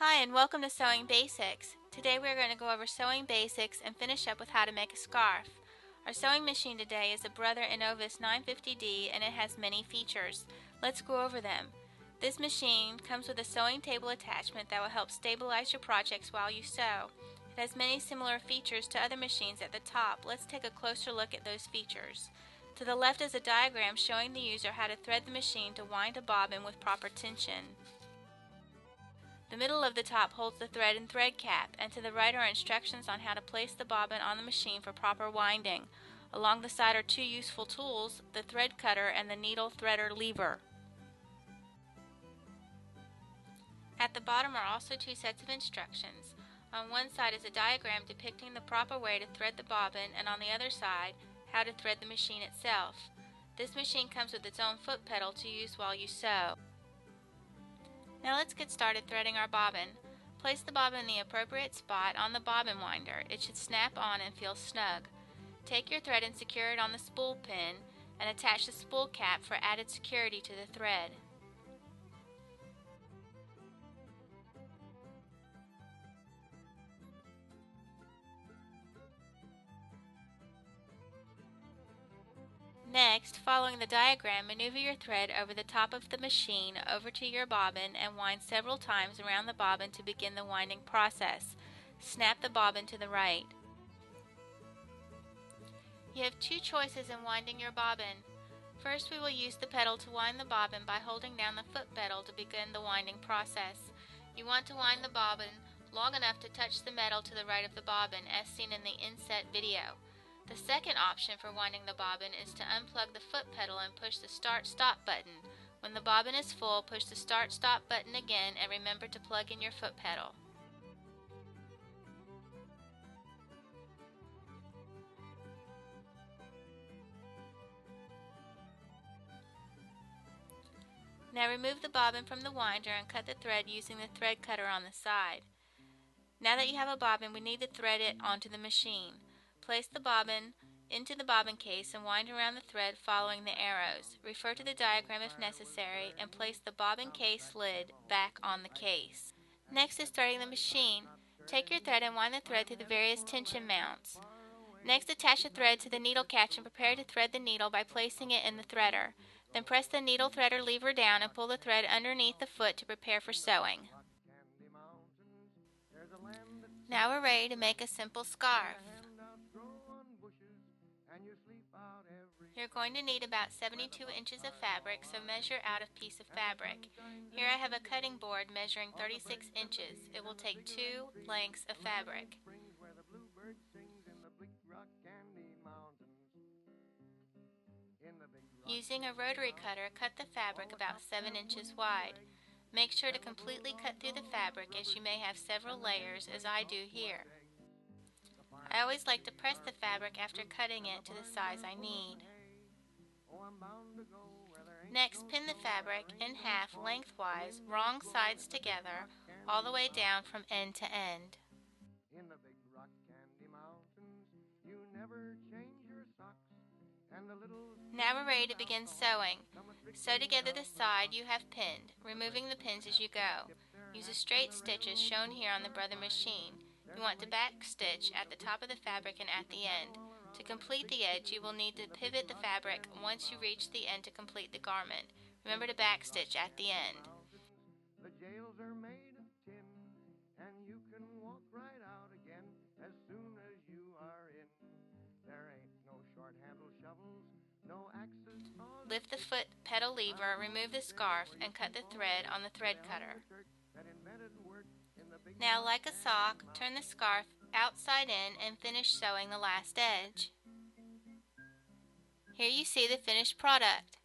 Hi and welcome to Sewing Basics. Today we are going to go over sewing basics and finish up with how to make a scarf. Our sewing machine today is a Brother Innovis 950D and it has many features. Let's go over them. This machine comes with a sewing table attachment that will help stabilize your projects while you sew. It has many similar features to other machines at the top. Let's take a closer look at those features. To the left is a diagram showing the user how to thread the machine to wind a bobbin with proper tension. The middle of the top holds the thread and thread cap, and to the right are instructions on how to place the bobbin on the machine for proper winding. Along the side are two useful tools, the thread cutter and the needle threader lever. At the bottom are also two sets of instructions. On one side is a diagram depicting the proper way to thread the bobbin, and on the other side, how to thread the machine itself. This machine comes with its own foot pedal to use while you sew. Now let's get started threading our bobbin. Place the bobbin in the appropriate spot on the bobbin winder. It should snap on and feel snug. Take your thread and secure it on the spool pin and attach the spool cap for added security to the thread. Next, following the diagram, maneuver your thread over the top of the machine over to your bobbin and wind several times around the bobbin to begin the winding process. Snap the bobbin to the right. You have two choices in winding your bobbin. First, we will use the pedal to wind the bobbin by holding down the foot pedal to begin the winding process. You want to wind the bobbin long enough to touch the metal to the right of the bobbin, as seen in the inset video. The second option for winding the bobbin is to unplug the foot pedal and push the start-stop button. When the bobbin is full, push the start-stop button again and remember to plug in your foot pedal. Now remove the bobbin from the winder and cut the thread using the thread cutter on the side. Now that you have a bobbin, we need to thread it onto the machine. Place the bobbin into the bobbin case and wind around the thread following the arrows. Refer to the diagram if necessary and place the bobbin case lid back on the case. Next is starting the machine. Take your thread and wind the thread through the various tension mounts. Next, attach the thread to the needle catch and prepare to thread the needle by placing it in the threader. Then press the needle threader lever down and pull the thread underneath the foot to prepare for sewing. Now we're ready to make a simple scarf. You're going to need about 72 inches of fabric, so measure out a piece of fabric. Here I have a cutting board measuring 36 inches. It will take 2 lengths of fabric. Using a rotary cutter, cut the fabric about 7 inches wide. Make sure to completely cut through the fabric, as you may have several layers, as I do here. I always like to press the fabric after cutting it to the size I need. Next, pin the fabric in half lengthwise, wrong sides together, all the way down from end to end. Now we're ready to begin sewing. Sew together the side you have pinned, removing the pins as you go. Use a straight stitch as shown here on the Brother machine. You want to back stitch at the top of the fabric and at the end. To complete the edge, you will need to pivot the fabric once you reach the end to complete the garment. Remember to back stitch at the end. The jails are made of tin, and you can walk right out again as soon as you are in. There ain't no short handle shovels, no axes. Lift the foot pedal lever, remove the scarf, and cut the thread on the thread cutter. Now, like a sock, turn the scarf outside in and finish sewing the last edge. Here you see the finished product.